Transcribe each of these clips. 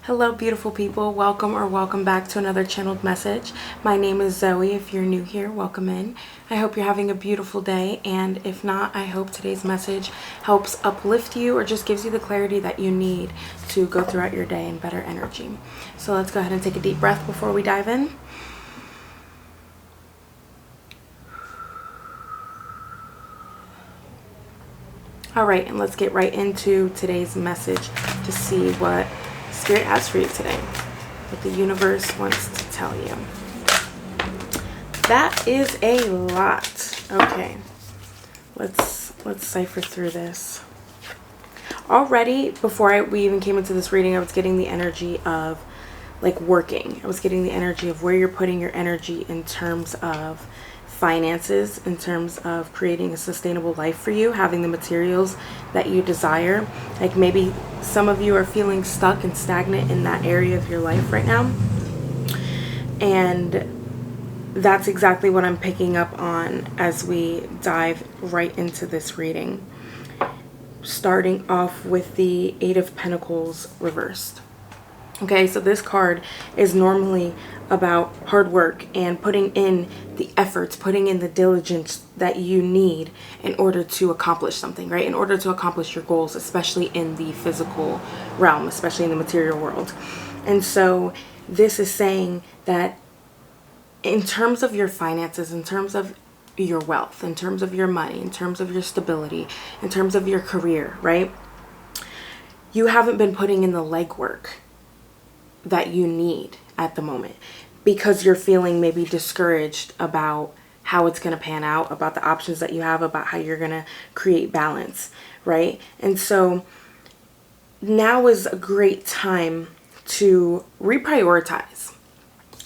Hello beautiful people, welcome or welcome back to another channeled message. My name is Zoe. If you're new here, welcome in. I hope you're having a beautiful day, and if not, I hope today's message helps uplift you or just gives you the clarity that you need to go throughout your day in better energy. So let's go ahead and take a deep breath before we dive in. All right, and let's get right into today's message to see what Spirit has for you today, what the universe wants to tell you. That is a lot. Okay, let's cipher through this. Already, before we even came into this reading, I was getting the energy of like working. I was getting the energy of where you're putting your energy in terms of finances, in terms of creating a sustainable life for you, having the materials that you desire. Like maybe some of you are feeling stuck and stagnant in that area of your life right now, and that's exactly what I'm picking up on as we dive right into this reading, starting off with the Eight of Pentacles reversed. Okay, so this card is normally about hard work and putting in the efforts, putting in the diligence that you need in order to accomplish something, right? In order to accomplish your goals, especially in the physical realm, especially in the material world. And so this is saying that in terms of your finances, in terms of your wealth, in terms of your money, in terms of your stability, in terms of your career, right? You haven't been putting in the legwork that you need at the moment because you're feeling maybe discouraged about how it's going to pan out, about the options that you have, about how you're going to create balance, right? And so now is a great time to reprioritize.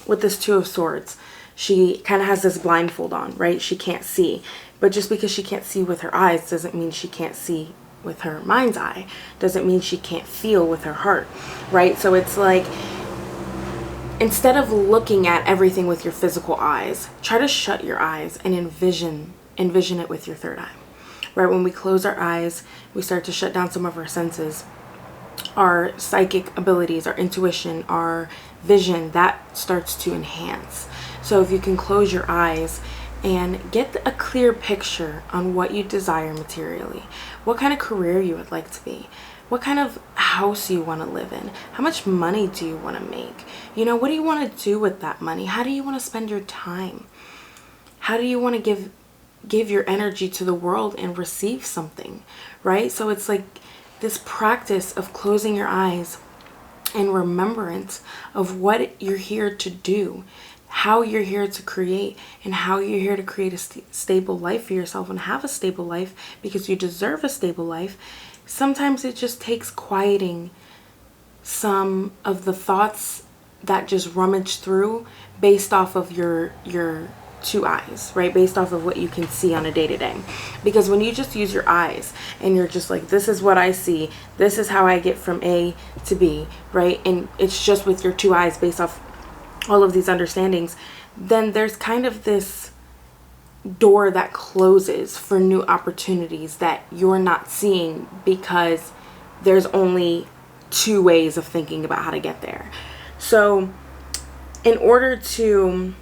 With this Two of Swords, she kind of has this blindfold on, right? She can't see, but just because she can't see with her eyes doesn't mean she can't see with her mind's eye, doesn't mean she can't feel with her heart, right? So it's like, instead of looking at everything with your physical eyes, try to shut your eyes and envision it with your third eye, right? When we close our eyes, we start to shut down some of our senses, our psychic abilities, our intuition, our vision, that starts to enhance. So if you can close your eyes and get a clear picture on what you desire materially, what kind of career you would like to be, what kind of house you want to live in, how much money do you want to make, what do you want to do with that money, how do you want to spend your time, how do you want to give your energy to the world and receive something, right? So it's like this practice of closing your eyes and remembrance of what you're here to do, how you're here to create, and how you're here to create a stable life for yourself and have a stable life because you deserve a stable life. Sometimes it just takes quieting some of the thoughts that just rummage through based off of your two eyes, right? Based off of what you can see on a day-to-day. Because when you just use your eyes and you're just like, this is what I see, this is how I get from A to B, right? And it's just with your two eyes based off all of these understandings, then there's kind of this door that closes for new opportunities that you're not seeing because there's only two ways of thinking about how to get there. So in order to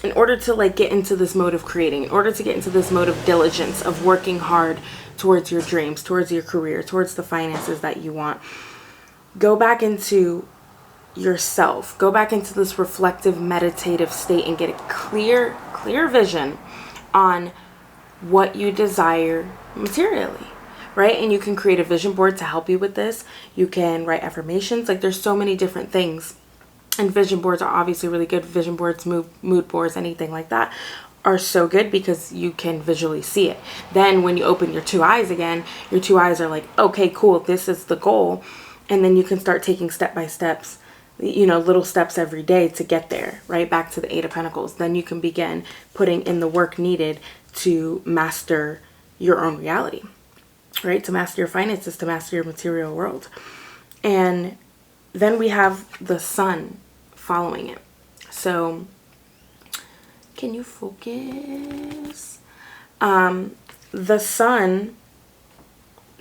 like get into this mode of creating, in order to get into this mode of diligence, of working hard towards your dreams, towards your career, towards the finances that you want, go back into yourself, go back into this reflective meditative state and get a clear vision on what you desire materially, right? And you can create a vision board to help you with this. You can write affirmations. Like there's so many different things, and vision boards are obviously really good. Vision boards, mood boards, anything like that are so good because you can visually see it. Then when you open your two eyes again, your two eyes are like, okay, cool, this is the goal. And then you can start taking step by steps, little steps every day to get there, right? Back to the Eight of Pentacles. Then you can begin putting in the work needed to master your own reality, right? To master your finances, to master your material world. And then we have the sun following it. So can you focus? The sun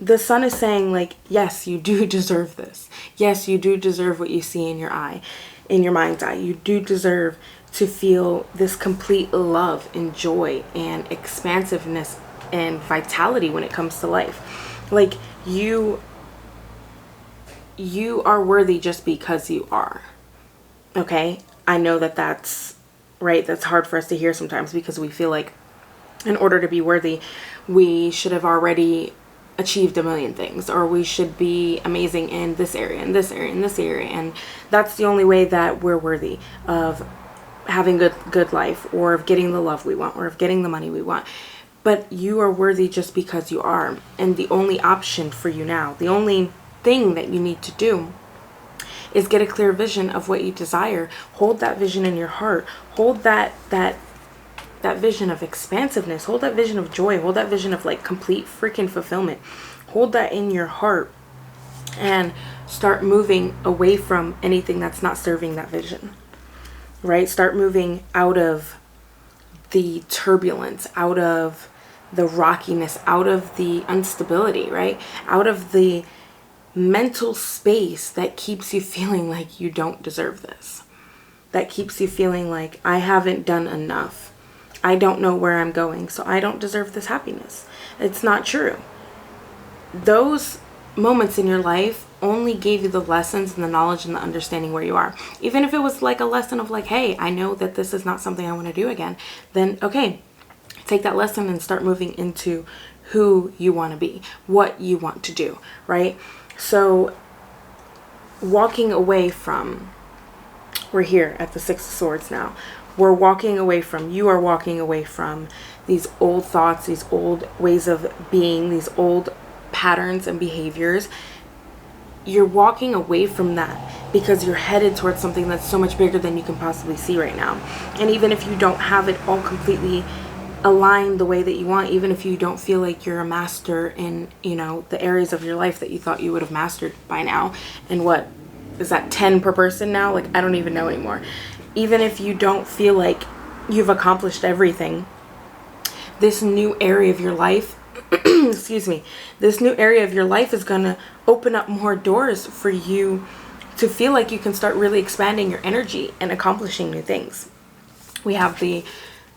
the sun is saying, like, yes, you do deserve this. Yes, you do deserve what you see in your eye, in your mind's eye. You do deserve to feel this complete love and joy and expansiveness and vitality when it comes to life. Like, you are worthy just because you are. Okay? I know that that's right. That's hard for us to hear sometimes, because we feel like in order to be worthy, we should have already achieved a million things, or we should be amazing in this area, in this area, in this area. And that's the only way that we're worthy of having good life, or of getting the love we want, or of getting the money we want. But you are worthy just because you are. And the only option for you now, the only thing that you need to do, is get a clear vision of what you desire. Hold that vision in your heart. Hold that vision of expansiveness. Hold that vision of joy. Hold that vision of like complete freaking fulfillment. Hold that in your heart, and start moving away from anything that's not serving that vision. Right? Start moving out of the turbulence, out of the rockiness, out of the instability, right? Out of the mental space that keeps you feeling like you don't deserve this. That keeps you feeling like, I haven't done enough. I don't know where I'm going, so I don't deserve this happiness. It's not true. Those moments in your life only gave you the lessons and the knowledge and the understanding where you are. Even if it was like a lesson of like, hey, I know that this is not something I want to do again, then okay, take that lesson and start moving into who you want to be, what you want to do, right? So walking away from, we're here at the Six of Swords now. You are walking away from these old thoughts, these old ways of being, these old patterns and behaviors. You're walking away from that because you're headed towards something that's so much bigger than you can possibly see right now. And even if you don't have it all completely aligned the way that you want, even if you don't feel like you're a master in, the areas of your life that you thought you would have mastered by now, and what is that, 10 per person now? Like, I don't even know anymore. Even if you don't feel like you've accomplished everything, this new area of your life, excuse me, this new area of your life is going to open up more doors for you to feel like you can start really expanding your energy and accomplishing new things. We have the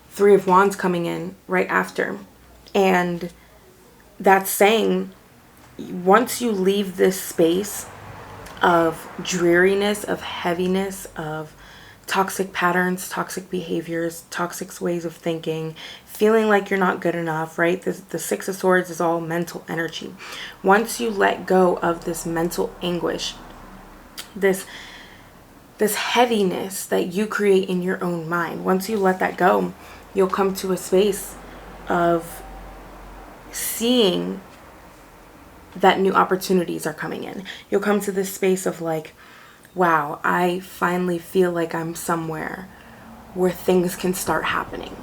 Three of Wands coming in right after. And that's saying, once you leave this space of dreariness, of heaviness, of toxic patterns, toxic behaviors, toxic ways of thinking, feeling like you're not good enough, right? The Six of Swords is all mental energy. Once you let go of this mental anguish, this heaviness that you create in your own mind, once you let that go, you'll come to a space of seeing that new opportunities are coming in. You'll come to this space of like, wow, I finally feel like I'm somewhere where things can start happening,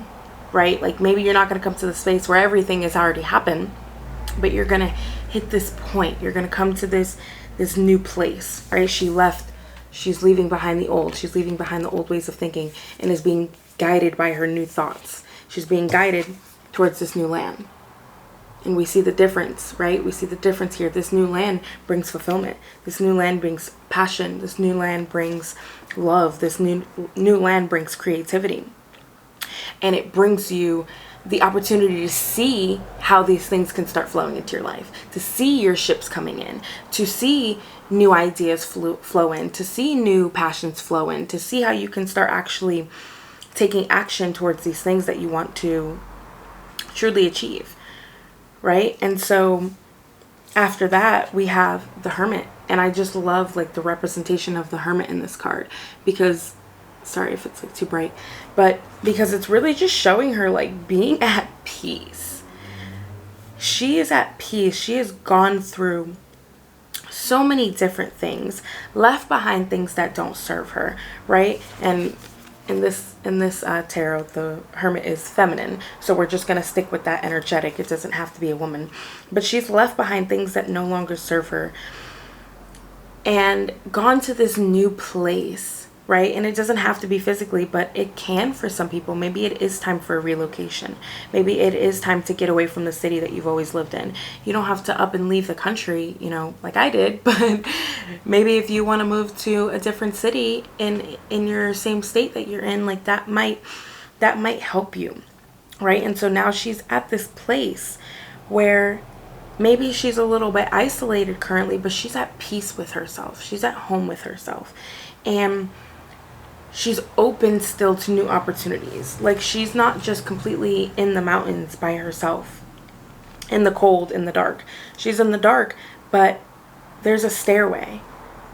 right? Like, maybe you're not going to come to the space where everything has already happened, but you're going to hit this point. You're going to come to this new place, right? She's leaving behind the old. She's leaving behind the old ways of thinking and is being guided by her new thoughts. She's being guided towards this new land. And we see the difference, right? We see the difference here. This new land brings fulfillment. This new land brings passion. This new land brings love. This new land brings creativity. And it brings you the opportunity to see how these things can start flowing into your life, to see your ships coming in, to see new ideas flow in, to see new passions flow in, to see how you can start actually taking action towards these things that you want to truly achieve. Right? And so after that, we have the Hermit. And I just love like the representation of the Hermit in this card, because, sorry if it's like too bright, but because it's really just showing her like being at peace. She is at peace. She has gone through so many different things, left behind things that don't serve her, right? And in this tarot, the Hermit is feminine, so we're just gonna stick with that energetic. It doesn't have to be a woman, but she's left behind things that no longer serve her and gone to this new place, right? And it doesn't have to be physically, but it can for some people. Maybe it is time for a relocation. Maybe it is time to get away from the city that you've always lived in. You don't have to up and leave the country, you know, like I did, but maybe if you want to move to a different city in your same state that you're in, like that might help you, right? And so now she's at this place where maybe she's a little bit isolated currently, but she's at peace with herself. She's at home with herself. And she's open still to new opportunities. Like, she's not just completely in the mountains by herself, in the cold, in the dark. She's in the dark, but there's a stairway,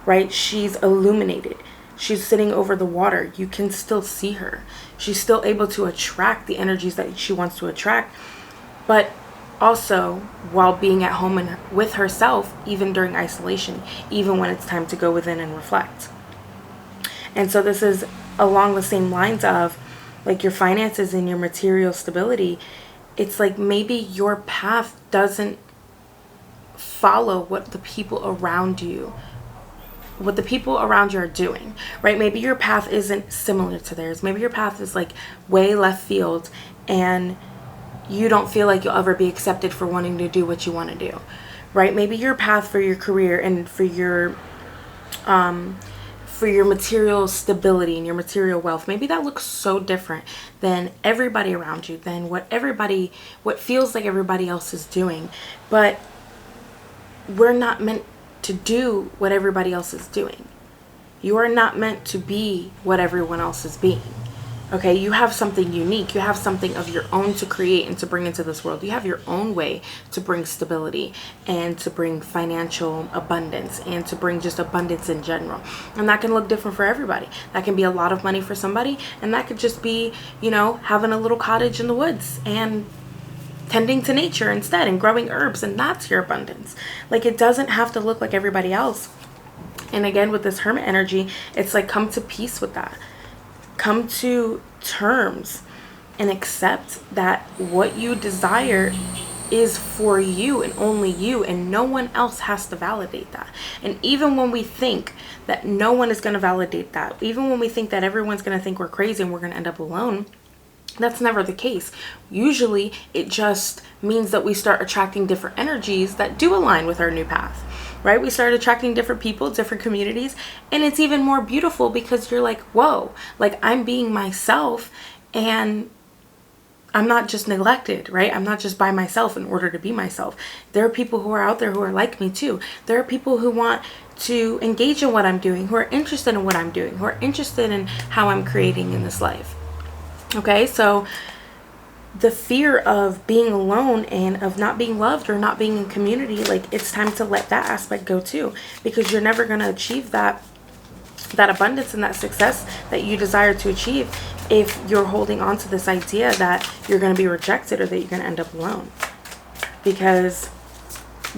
right? She's illuminated. She's sitting over the water. You can still see her. She's still able to attract the energies that she wants to attract, but also while being at home and with herself, even during isolation, even when it's time to go within and reflect. And so this is along the same lines of like your finances and your material stability. It's like maybe your path doesn't follow what the people around you are doing, right? Maybe your path isn't similar to theirs. Maybe your path is like way left field and you don't feel like you'll ever be accepted for wanting to do what you want to do, right? Maybe your path for your career and for your material stability and your material wealth, maybe that looks so different than everybody around you, than what feels like everybody else is doing. But we're not meant to do what everybody else is doing. You are not meant to be what everyone else is being. Okay, you have something unique. You have something of your own to create and to bring into this world. You have your own way to bring stability and to bring financial abundance and to bring just abundance in general. And that can look different for everybody. That can be a lot of money for somebody, and that could just be, you know, having a little cottage in the woods and tending to nature instead and growing herbs, and that's your abundance. Like, it doesn't have to look like everybody else. And again, with this hermit energy, it's like, come to peace with that. Come to terms and accept that what you desire is for you and only you, and no one else has to validate that. And even when we think that no one is going to validate that, even when we think that everyone's going to think we're crazy and we're going to end up alone, that's never the case. Usually it just means that we start attracting different energies that do align with our new path, right? We start attracting different people, different communities, and it's even more beautiful because you're like, whoa, like I'm being myself and I'm not just neglected, right? I'm not just by myself in order to be myself. There are people who are out there who are like me too. There are people who want to engage in what I'm doing, who are interested in what I'm doing, who are interested in how I'm creating in this life. Okay, so the fear of being alone and of not being loved or not being in community, like, it's time to let that aspect go too, because you're never going to achieve that abundance and that success that you desire to achieve if you're holding on to this idea that you're going to be rejected or that you're going to end up alone. Because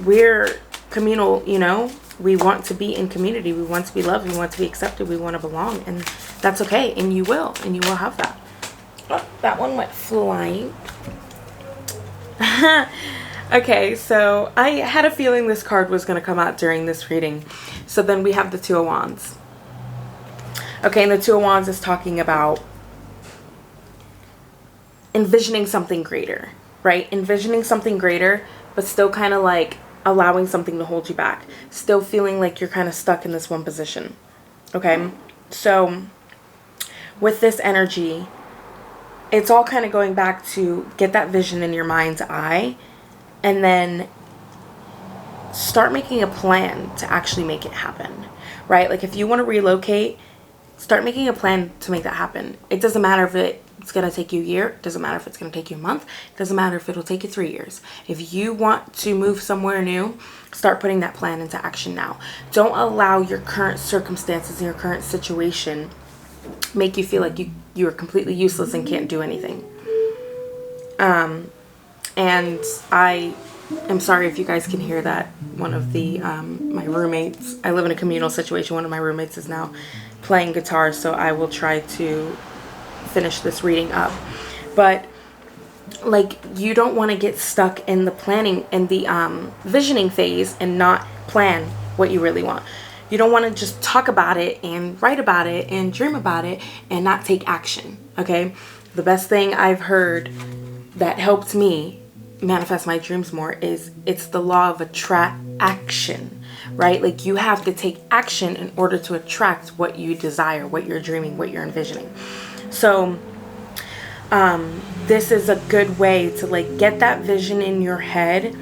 we're communal, you know, we want to be in community, we want to be loved, we want to be accepted, we want to belong, and that's okay, and you will have that. Oh, that one went flying. Okay, so I had a feeling this card was going to come out during this reading. So then we have the Two of Wands. Okay, and the Two of Wands is talking about envisioning something greater, right? Envisioning something greater, but still kind of like allowing something to hold you back. Still feeling like you're kind of stuck in this one position. Okay, so with this energy, it's all kind of going back to get that vision in your mind's eye and then start making a plan to actually make it happen, right? Like, if you want to relocate, start making a plan to make that happen. It doesn't matter if it's going to take you a year. It doesn't matter if it's going to take you a month. It doesn't matter if it'll take you 3 years. If you want to move somewhere new, start putting that plan into action now. Don't allow your current circumstances and your current situation make you feel like you are completely useless and can't do anything. And I am sorry if you guys can hear that. One of the my roommates, I live in a communal situation, one of my roommates is now playing guitar, so I will try to finish this reading up. But like, you don't want to get stuck in the planning and the visioning phase and not plan what you really want. You don't want to just talk about it and write about it and dream about it and not take action, okay? The best thing I've heard that helped me manifest my dreams more is it's the law of attraction, right? Like you have to take action in order to attract what you desire, what you're dreaming, what you're envisioning. So this is a good way to like get that vision in your head,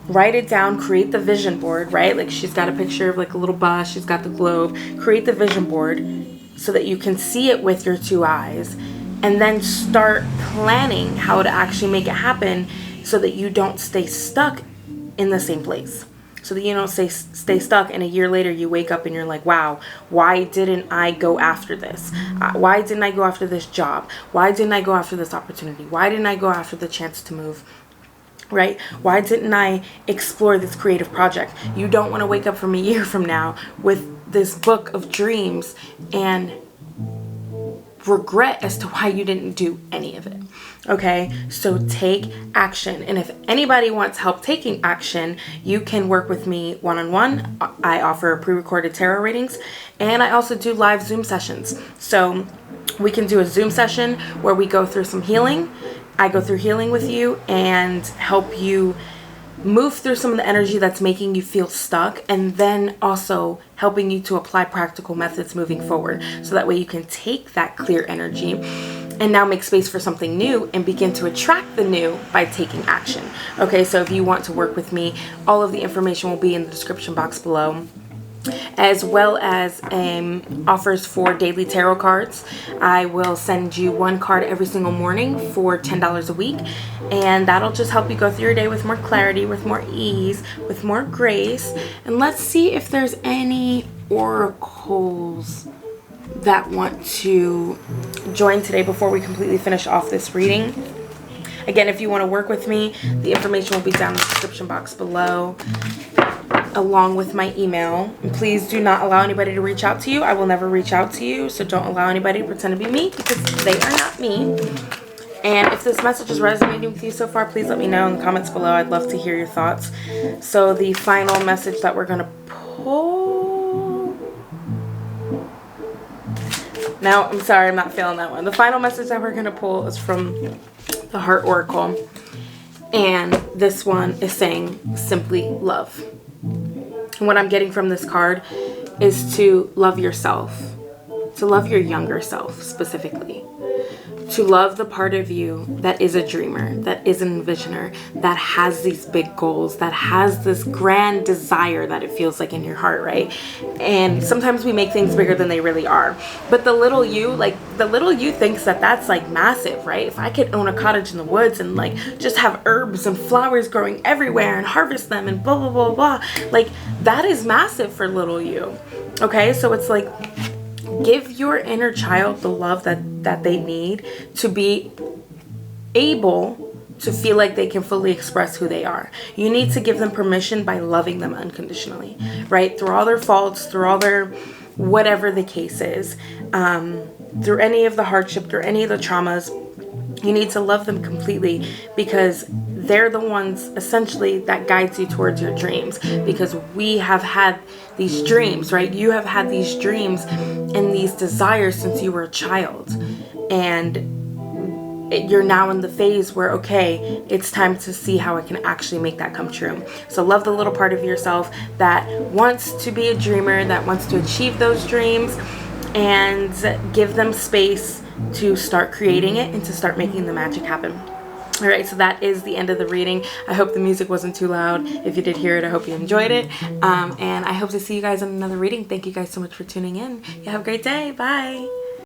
write it down, create the vision board, right? Like she's got a picture of like a little bus, she's got the globe, create the vision board so that you can see it with your two eyes, and then start planning how to actually make it happen so that you don't stay stuck in the same place. So that you don't stay stuck and a year later you wake up and you're like, wow, why didn't I go after this? Why didn't I go after this job? Why didn't I go after this opportunity? Why didn't I go after the chance to move? Right? Why didn't I explore this creative project? You don't want to wake up from a year from now with this book of dreams and regret as to why you didn't do any of it. Okay, so take action. And if anybody wants help taking action, you can work with me one-on-one. I offer pre-recorded tarot readings, and I also do live Zoom sessions. So we can do a Zoom session where we go through some healing. I go through healing with you and help you move through some of the energy that's making you feel stuck, and then also helping you to apply practical methods moving forward, so that way you can take that clear energy and now make space for something new and begin to attract the new by taking action. Okay, so if you want to work with me, all of the information will be in the description box below, as well as offers for daily tarot cards. I will send you one card every single morning for $10 a week, and that'll just help you go through your day with more clarity, with more ease, with more grace. And let's see if there's any oracles that want to join today before we completely finish off this reading. Again, if you want to work with me, the information will be down in the description box below, along with my email. And please do not allow anybody to reach out to you. I will never reach out to you, so don't allow anybody to pretend to be me, because they are not me. And if this message is resonating with you so far, please let me know in the comments below. I'd love to hear your thoughts. So the final message that we're going to pull... No, I'm sorry, I'm not feeling that one. The final message that we're going to pull is from the Heart Oracle. And this one is saying simply love. And what I'm getting from this card is to love yourself, to love your younger self specifically, to love the part of you that is a dreamer, that is an envisioner, that has these big goals, that has this grand desire that it feels like in your heart, right? And sometimes we make things bigger than they really are. But the little you thinks that that's like massive, right? If I could own a cottage in the woods and like just have herbs and flowers growing everywhere and harvest them and blah, blah, blah, blah, like that is massive for little you. Okay, so it's like, give your inner child the love that they need to be able to feel like they can fully express who they are. You need to give them permission by loving them unconditionally, right? Through all their faults, through all their whatever the case is, through any of the hardship, through any of the traumas, you need to love them completely, because they're the ones essentially that guides you towards your dreams. Because we have had these dreams, right? You have had these dreams and these desires since you were a child, and you're now in the phase where, okay, it's time to see how I can actually make that come true. So love the little part of yourself that wants to be a dreamer, that wants to achieve those dreams, and give them space to start creating it and to start making the magic happen. All right, so that is the end of the reading. I hope the music wasn't too loud. If you did hear it, I hope you enjoyed it. And I hope to see you guys in another reading. Thank you guys so much for tuning in. You have a great day. Bye.